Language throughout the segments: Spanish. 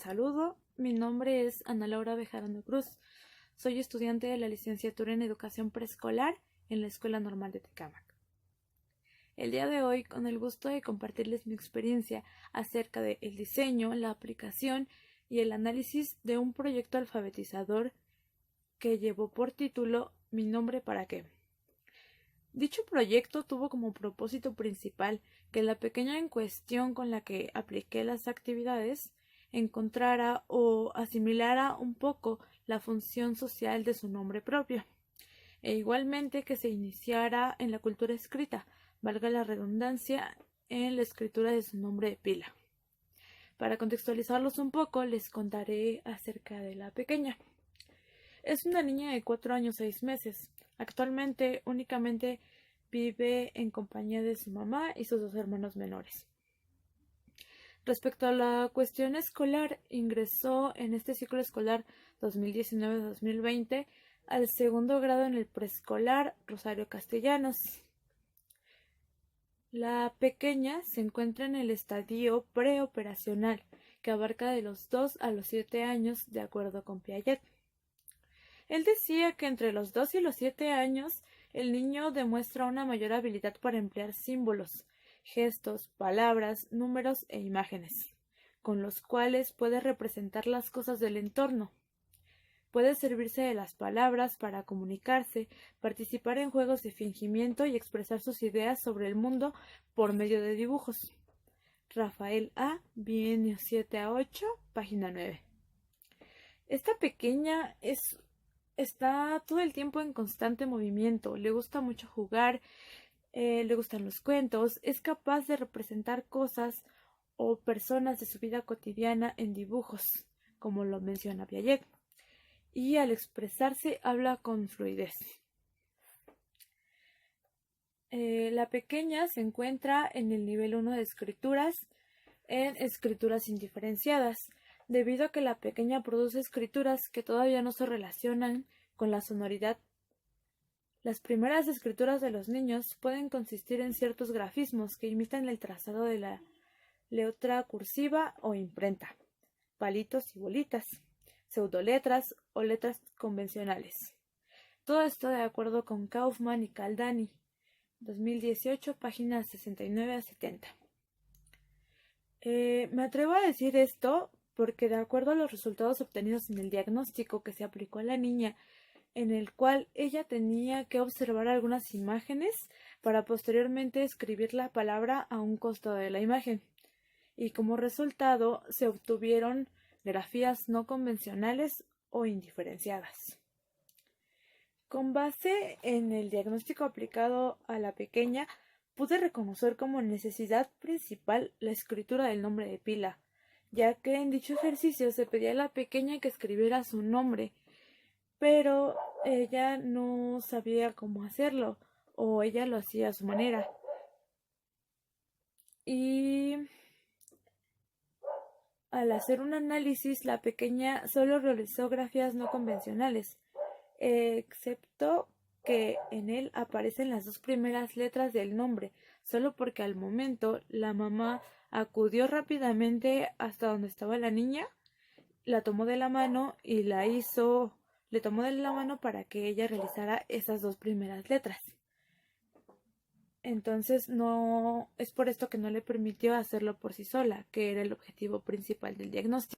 saludo. Mi nombre es Ana Laura Bejarano Cruz. Soy estudiante de la licenciatura en Educación Preescolar en la Escuela Normal de Tecámac. El día de hoy, con el gusto de compartirles mi experiencia acerca del diseño, la aplicación y el análisis de un proyecto alfabetizador que llevó por título Mi nombre para qué. Dicho proyecto tuvo como propósito principal que la pequeña en cuestión con la que apliqué las actividades encontrara o asimilara un poco la función social de su nombre propio, e igualmente que se iniciara en la cultura escrita, valga la redundancia, en la escritura de su nombre de pila. Para contextualizarlos un poco, les contaré acerca de la pequeña. Es una niña de 4 años 6 meses. Actualmente únicamente vive en compañía de su mamá y sus 2 hermanos menores. Respecto a la cuestión escolar, ingresó en este ciclo escolar 2019-2020 al segundo grado en el preescolar Rosario Castellanos. La pequeña se encuentra en el estadio preoperacional, que abarca de los 2 a los 7 años, de acuerdo con Piaget. Él decía que entre los 2 y los 7 años el niño demuestra una mayor habilidad para emplear símbolos, gestos, palabras, números e imágenes, con los cuales puede representar las cosas del entorno. Puede servirse de las palabras para comunicarse, participar en juegos de fingimiento y expresar sus ideas sobre el mundo por medio de dibujos. Rafael A., Bienio 7 a 8, página 9. Esta pequeña está todo el tiempo en constante movimiento, le gusta mucho jugar, le gustan los cuentos, es capaz de representar cosas o personas de su vida cotidiana en dibujos, como lo menciona Piaget, y al expresarse habla con fluidez. La pequeña se encuentra en el nivel 1 de escrituras, en escrituras indiferenciadas, debido a que la pequeña produce escrituras que todavía no se relacionan con la sonoridad. Las primeras escrituras de los niños pueden consistir en ciertos grafismos que imitan el trazado de la letra cursiva o imprenta, palitos y bolitas, pseudoletras o letras convencionales. Todo esto de acuerdo con Kaufman y Caldani, 2018, páginas 69 a 70. Me atrevo a decir esto porque de acuerdo a los resultados obtenidos en el diagnóstico que se aplicó a la niña, en el cual ella tenía que observar algunas imágenes para posteriormente escribir la palabra a un costado de la imagen, y como resultado se obtuvieron grafías no convencionales o indiferenciadas. Con base en el diagnóstico aplicado a la pequeña, pude reconocer como necesidad principal la escritura del nombre de pila, ya que en dicho ejercicio se pedía a la pequeña que escribiera su nombre, pero ella no sabía cómo hacerlo, o ella lo hacía a su manera. Y al hacer un análisis, la pequeña solo realizó grafías no convencionales, excepto que en él aparecen las 2 primeras letras del nombre, solo porque al momento la mamá acudió rápidamente hasta donde estaba la niña, la tomó de la mano y le tomó de la mano para que ella realizara esas 2 primeras letras. Entonces no es por esto que no le permitió hacerlo por sí sola, que era el objetivo principal del diagnóstico.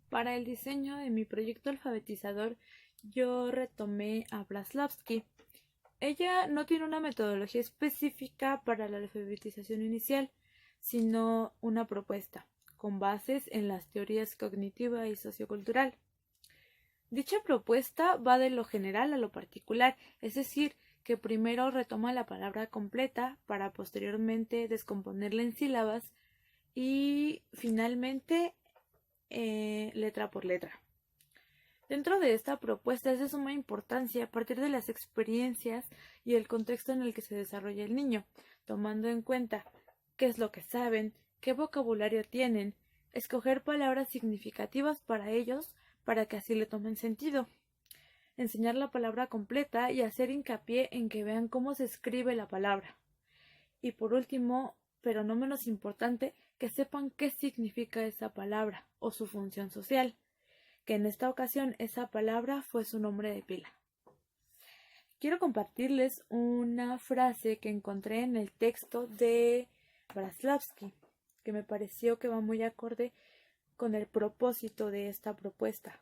Para el diseño de mi proyecto alfabetizador, yo retomé a Braslavsky. Ella no tiene una metodología específica para la alfabetización inicial, sino una propuesta, con bases en las teorías cognitiva y sociocultural. Dicha propuesta va de lo general a lo particular, es decir, que primero retoma la palabra completa para posteriormente descomponerla en sílabas y finalmente letra por letra. Dentro de esta propuesta es de suma importancia a partir de las experiencias y el contexto en el que se desarrolla el niño, tomando en cuenta qué es lo que saben, qué vocabulario tienen, escoger palabras significativas para ellos para que así le tomen sentido. enseñar la palabra completa y hacer hincapié en que vean cómo se escribe la palabra. Y por último, pero no menos importante, que sepan qué significa esa palabra o su función social, que en esta ocasión esa palabra fue su nombre de pila. Quiero compartirles una frase que encontré en el texto de Braslavsky, que me pareció que va muy acorde con el propósito de esta propuesta.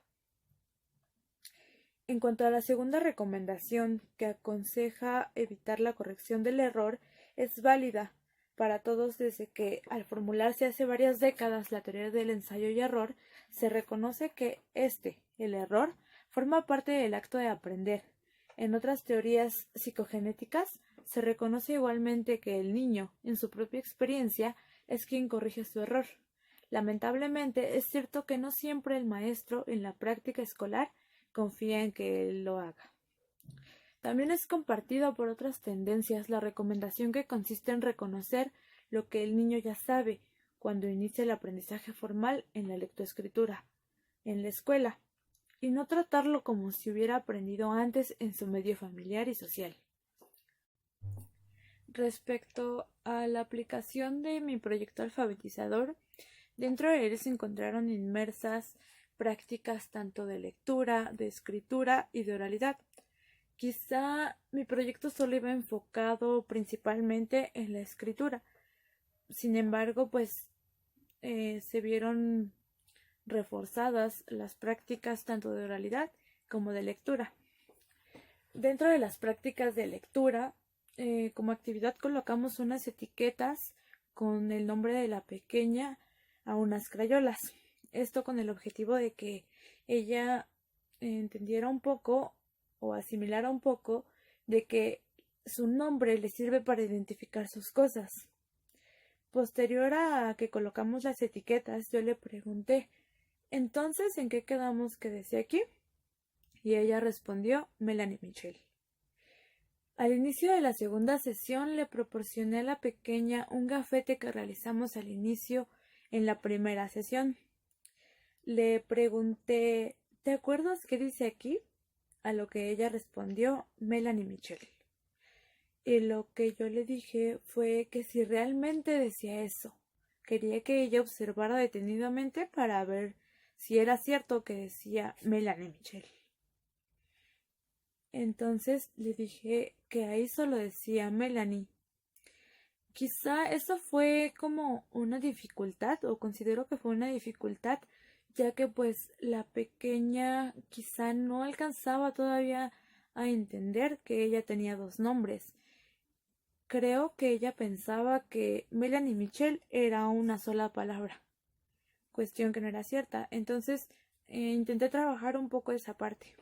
En cuanto a la segunda recomendación, que aconseja evitar la corrección del error, es válida para todos desde que, al formularse hace varias décadas la teoría del ensayo y error, se reconoce que el error, forma parte del acto de aprender. En otras teorías psicogenéticas, se reconoce igualmente que el niño, en su propia experiencia, es quien corrige su error. Lamentablemente, es cierto que no siempre el maestro, en la práctica escolar, confía en que él lo haga. También es compartida por otras tendencias la recomendación que consiste en reconocer lo que el niño ya sabe cuando inicia el aprendizaje formal en la lectoescritura, en la escuela, y no tratarlo como si hubiera aprendido antes en su medio familiar y social. Respecto a la aplicación de mi proyecto alfabetizador, dentro de él se encontraron inmersas prácticas tanto de lectura, de escritura y de oralidad. Quizá mi proyecto solo iba enfocado principalmente en la escritura. Sin embargo, se vieron reforzadas las prácticas tanto de oralidad como de lectura. Dentro de las prácticas de lectura, como actividad colocamos unas etiquetas con el nombre de la pequeña a unas crayolas. Esto con el objetivo de que ella entendiera un poco o asimilara un poco de que su nombre le sirve para identificar sus cosas. Posterior a que colocamos las etiquetas, yo le pregunté, ¿entonces en qué quedamos que decía aquí? Y ella respondió, Melanie Mitchell. Al inicio de la segunda sesión le proporcioné a la pequeña un gafete que realizamos al inicio en la primera sesión. Le pregunté, ¿te acuerdas qué dice aquí? A lo que ella respondió, Melanie Mitchell. Y lo que yo le dije fue que si realmente decía eso, quería que ella observara detenidamente para ver si era cierto que decía Melanie Mitchell. Entonces le dije que ahí solo decía Melanie. Quizá eso fue como una dificultad, o considero que fue una dificultad, ya que la pequeña quizá no alcanzaba todavía a entender que ella tenía dos nombres. Creo que ella pensaba que Melanie Mitchell era una sola palabra, cuestión que no era cierta. Entonces intenté trabajar un poco esa parte.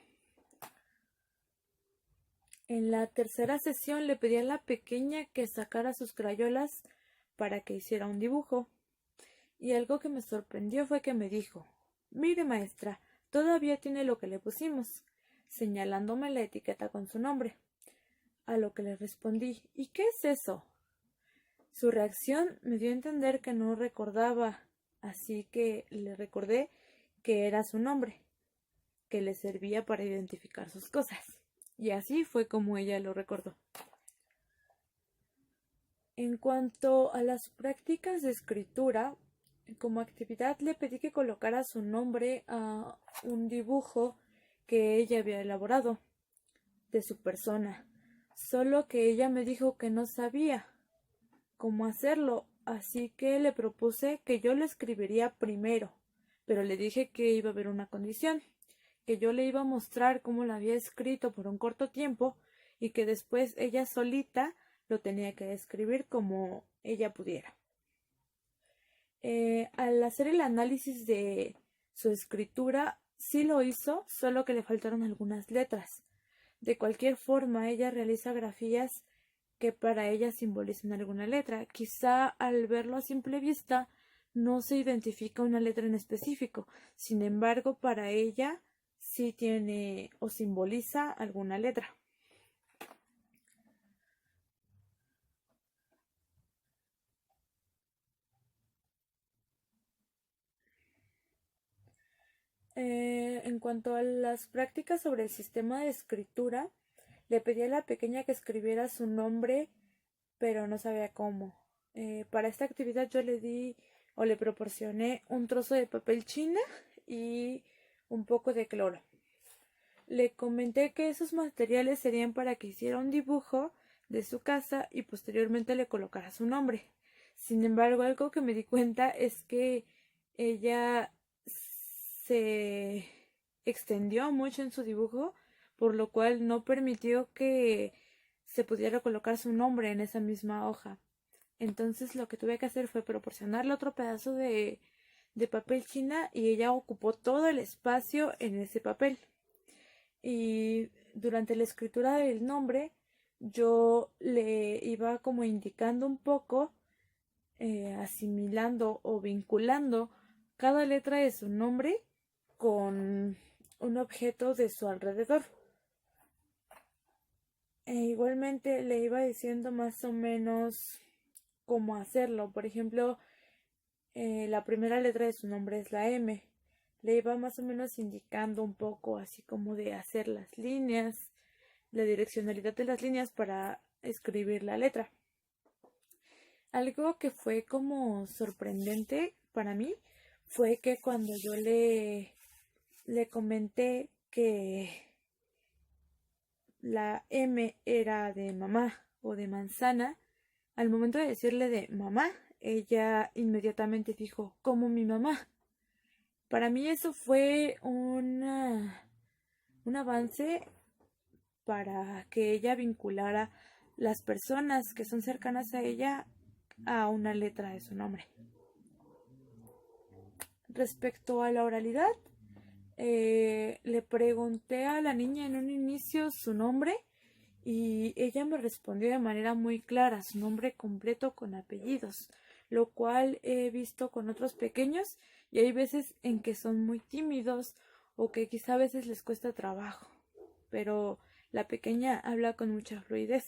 En la tercera sesión le pedí a la pequeña que sacara sus crayolas para que hiciera un dibujo. Y algo que me sorprendió fue que me dijo, «Mire, maestra, todavía tiene lo que le pusimos», señalándome la etiqueta con su nombre. A lo que le respondí, «¿Y qué es eso?». Su reacción me dio a entender que no recordaba, así que le recordé que era su nombre, que le servía para identificar sus cosas. Y así fue como ella lo recordó. En cuanto a las prácticas de escritura, como actividad le pedí que colocara su nombre a un dibujo que ella había elaborado de su persona, solo que ella me dijo que no sabía cómo hacerlo, así que le propuse que yo lo escribiría primero, pero le dije que iba a haber una condición, que yo le iba a mostrar cómo lo había escrito por un corto tiempo y que después ella solita lo tenía que escribir como ella pudiera. Al hacer el análisis de su escritura, sí lo hizo, solo que le faltaron algunas letras. De cualquier forma, ella realiza grafías que para ella simbolizan alguna letra. Quizá al verlo a simple vista no se identifica una letra en específico. Sin embargo, para ella sí tiene o simboliza alguna letra. En En cuanto a las prácticas sobre el sistema de escritura, le pedí a la pequeña que escribiera su nombre, pero no sabía cómo. Para esta actividad yo le di o le proporcioné un trozo de papel china y un poco de cloro. Le comenté que esos materiales serían para que hiciera un dibujo de su casa y posteriormente le colocara su nombre. Sin embargo, algo que me di cuenta es que ella se extendió mucho en su dibujo, por lo cual no permitió que se pudiera colocar su nombre en esa misma hoja. Entonces lo que tuve que hacer fue proporcionarle otro pedazo de papel china y ella ocupó todo el espacio en ese papel. Y durante la escritura del nombre yo le iba como indicando un poco, asimilando o vinculando cada letra de su nombre con un objeto de su alrededor. Igualmente le iba diciendo más o menos cómo hacerlo. Por ejemplo, la primera letra de su nombre es la M. Le iba más o menos indicando un poco así como de hacer las líneas, la direccionalidad de las líneas para escribir la letra. Algo que fue como sorprendente para mí fue que cuando yo le comenté que la M era de mamá o de manzana, al momento de decirle de mamá, ella inmediatamente dijo, como mi mamá. Para mí eso fue un avance para que ella vinculara las personas que son cercanas a ella a una letra de su nombre. Respecto a la oralidad, le pregunté a la niña en un inicio su nombre y ella me respondió de manera muy clara su nombre completo con apellidos, lo cual he visto con otros pequeños y hay veces en que son muy tímidos o que quizá a veces les cuesta trabajo, pero la pequeña habla con mucha fluidez.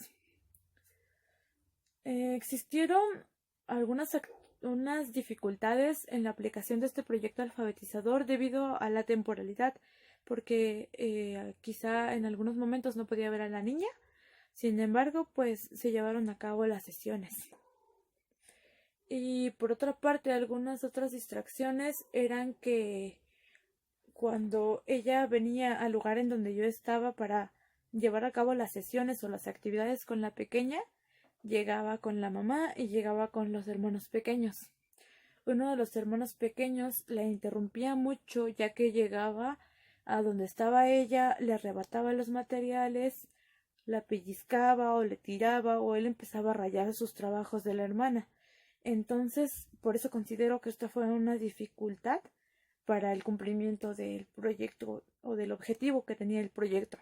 Existieron unas dificultades en la aplicación de este proyecto alfabetizador debido a la temporalidad, porque quizá en algunos momentos no podía ver a la niña. Sin embargo, pues se llevaron a cabo las sesiones. Y por otra parte, algunas otras distracciones eran que cuando ella venía al lugar en donde yo estaba para llevar a cabo las sesiones o las actividades con la pequeña, llegaba con la mamá y llegaba con los hermanos pequeños. Uno de los hermanos pequeños la interrumpía mucho ya que llegaba a donde estaba ella, le arrebataba los materiales, la pellizcaba o le tiraba o él empezaba a rayar sus trabajos de la hermana. Entonces, por eso considero que esta fue una dificultad para el cumplimiento del proyecto o del objetivo que tenía el proyecto.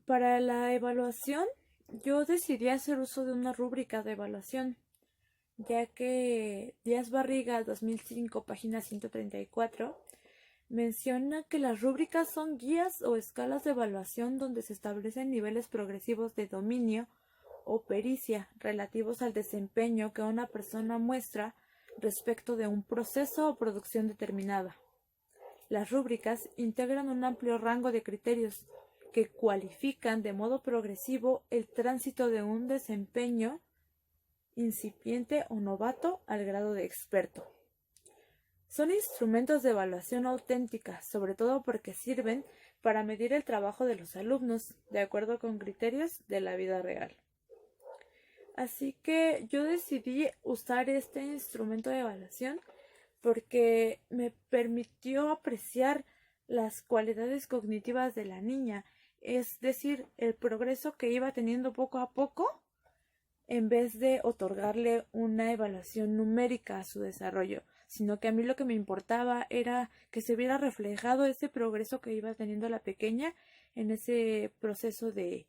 Para la evaluación, yo decidí hacer uso de una rúbrica de evaluación, ya que Díaz Barriga 2005, página 134, menciona que las rúbricas son guías o escalas de evaluación donde se establecen niveles progresivos de dominio o pericia relativos al desempeño que una persona muestra respecto de un proceso o producción determinada. Las rúbricas integran un amplio rango de criterios que cualifican de modo progresivo el tránsito de un desempeño incipiente o novato al grado de experto. Son instrumentos de evaluación auténtica, sobre todo porque sirven para medir el trabajo de los alumnos de acuerdo con criterios de la vida real. Así que yo decidí usar este instrumento de evaluación porque me permitió apreciar las cualidades cognitivas de la niña, es decir, el progreso que iba teniendo poco a poco, en vez de otorgarle una evaluación numérica a su desarrollo, sino que a mí lo que me importaba era que se viera reflejado ese progreso que iba teniendo la pequeña en ese proceso de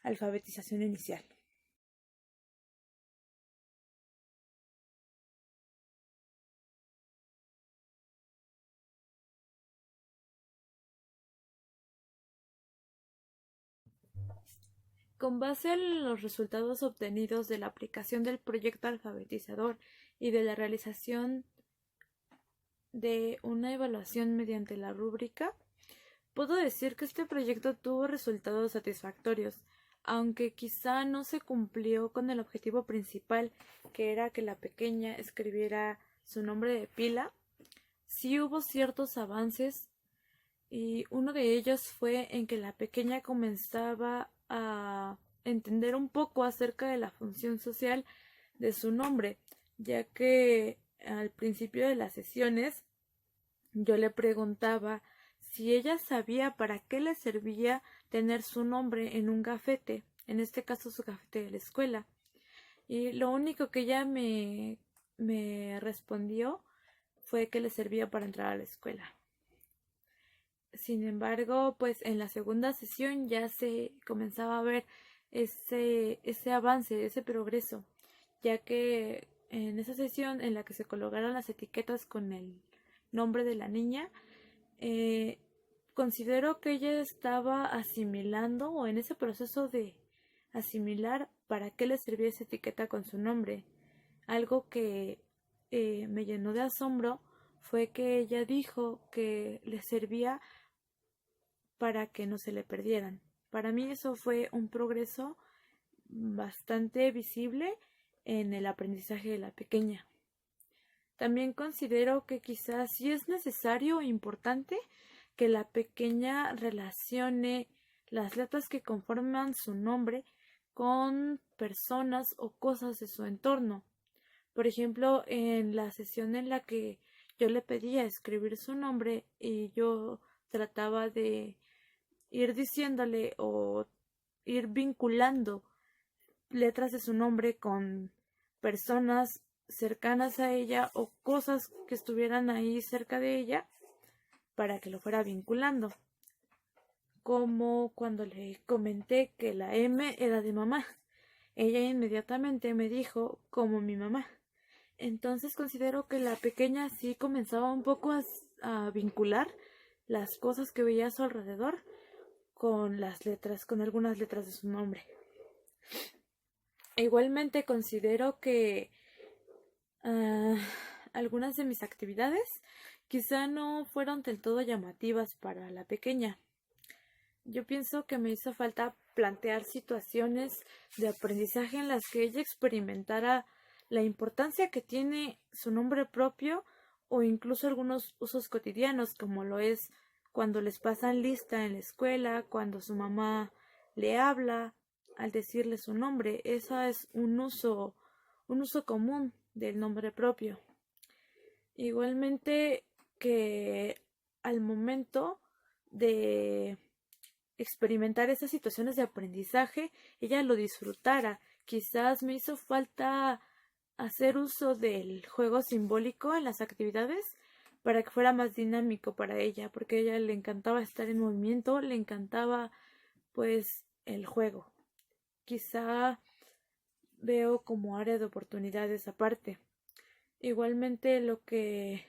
alfabetización inicial. Con base en los resultados obtenidos de la aplicación del proyecto alfabetizador y de la realización de una evaluación mediante la rúbrica, puedo decir que este proyecto tuvo resultados satisfactorios, aunque quizá no se cumplió con el objetivo principal, que era que la pequeña escribiera su nombre de pila. Sí hubo ciertos avances, y uno de ellos fue en que la pequeña comenzaba a entender un poco acerca de la función social de su nombre, ya que al principio de las sesiones yo le preguntaba si ella sabía para qué le servía tener su nombre en un gafete, en este caso su gafete de la escuela. Y lo único que ella me respondió fue que le servía para entrar a la escuela. Sin embargo, pues en la segunda sesión ya se comenzaba a ver ese avance, ese progreso, ya que en esa sesión en la que se colocaron las etiquetas con el nombre de la niña, considero que ella estaba asimilando o en ese proceso de asimilar para qué le servía esa etiqueta con su nombre. Algo que me llenó de asombro fue que ella dijo que le servía para que no se le perdieran. Para mí eso fue un progreso bastante visible en el aprendizaje de la pequeña. También considero que quizás sí es necesario o importante que la pequeña relacione las letras que conforman su nombre con personas o cosas de su entorno. Por ejemplo, en la sesión en la que yo le pedía escribir su nombre y yo trataba de ir diciéndole o ir vinculando letras de su nombre con personas cercanas a ella o cosas que estuvieran ahí cerca de ella para que lo fuera vinculando. Como cuando le comenté que la M era de mamá. Ella inmediatamente me dijo como mi mamá. Entonces considero que la pequeña sí comenzaba un poco a vincular las cosas que veía a su alrededor con las letras, con algunas letras de su nombre. Igualmente considero que algunas de mis actividades quizá no fueron del todo llamativas para la pequeña. Yo pienso que me hizo falta plantear situaciones de aprendizaje en las que ella experimentara la importancia que tiene su nombre propio o incluso algunos usos cotidianos, como lo es cuando les pasan lista en la escuela, cuando su mamá le habla al decirle su nombre. Eso es un uso común del nombre propio. Igualmente que al momento de experimentar esas situaciones de aprendizaje, ella lo disfrutara. Quizás me hizo falta hacer uso del juego simbólico en las actividades para que fuera más dinámico para ella, porque a ella le encantaba estar en movimiento, le encantaba pues el juego. Quizá veo como área de oportunidad esa parte. Igualmente lo que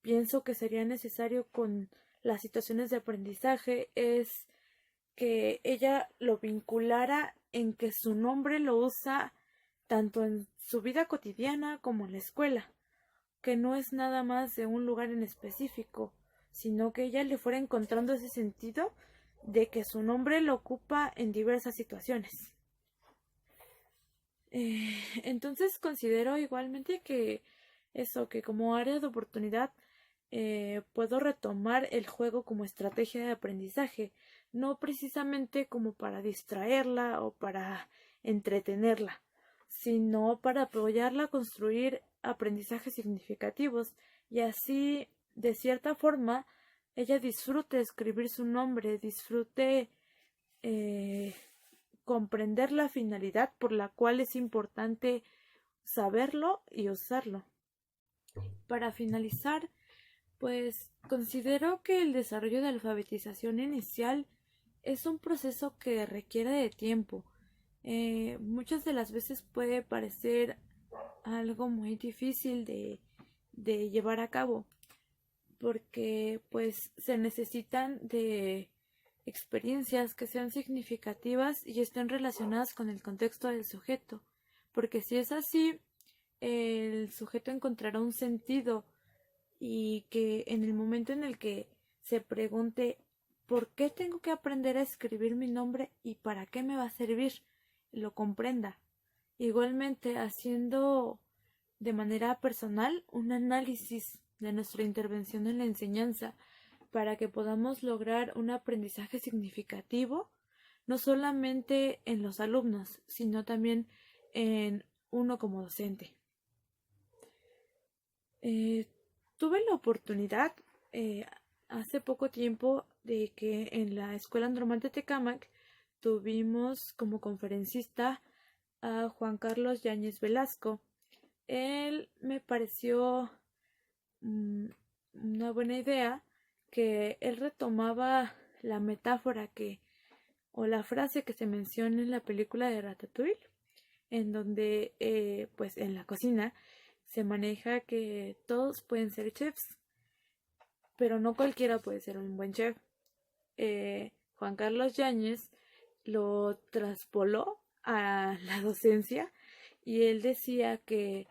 pienso que sería necesario con las situaciones de aprendizaje es que ella lo vinculara en que su nombre lo usa tanto en su vida cotidiana como en la escuela, que no es nada más de un lugar en específico, sino que ella le fuera encontrando ese sentido de que su nombre lo ocupa en diversas situaciones. Entonces considero igualmente que que como área de oportunidad puedo retomar el juego como estrategia de aprendizaje, no precisamente como para distraerla o para entretenerla, sino para apoyarla a construir aprendizajes significativos y así, de cierta forma, ella disfrute escribir su nombre, disfrute comprender la finalidad por la cual es importante saberlo y usarlo. Para finalizar, pues considero que el desarrollo de alfabetización inicial es un proceso que requiere de tiempo. Muchas de las veces puede parecer algo muy difícil de llevar a cabo, porque pues se necesitan de experiencias que sean significativas y estén relacionadas con el contexto del sujeto, porque si es así, el sujeto encontrará un sentido y que en el momento en el que se pregunte ¿por qué tengo que aprender a escribir mi nombre y para qué me va a servir? Lo comprenda. Igualmente, haciendo de manera personal un análisis de nuestra intervención en la enseñanza para que podamos lograr un aprendizaje significativo, no solamente en los alumnos, sino también en uno como docente. Tuve la oportunidad hace poco tiempo de que en la Escuela Normal de Tecámac tuvimos como conferencista a Juan Carlos Yáñez Velasco. Él me pareció una buena idea que él retomaba la metáfora o la frase que se menciona en la película de Ratatouille, en donde pues en la cocina se maneja que todos pueden ser chefs, pero no cualquiera puede ser un buen chef. Juan Carlos Yáñez lo traspoló a la docencia y él decía que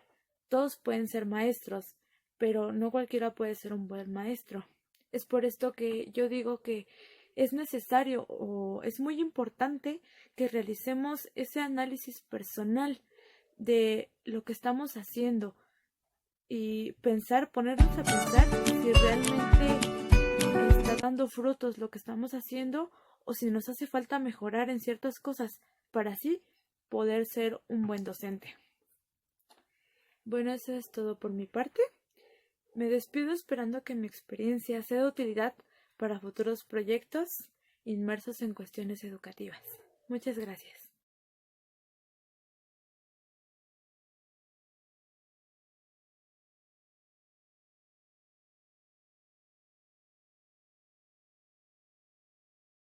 todos pueden ser maestros, pero no cualquiera puede ser un buen maestro. Es por esto que yo digo que es necesario o es muy importante que realicemos ese análisis personal de lo que estamos haciendo y ponernos a pensar si realmente está dando frutos lo que estamos haciendo o si nos hace falta mejorar en ciertas cosas para así poder ser un buen docente. Bueno, eso es todo por mi parte. Me despido esperando que mi experiencia sea de utilidad para futuros proyectos inmersos en cuestiones educativas. Muchas gracias.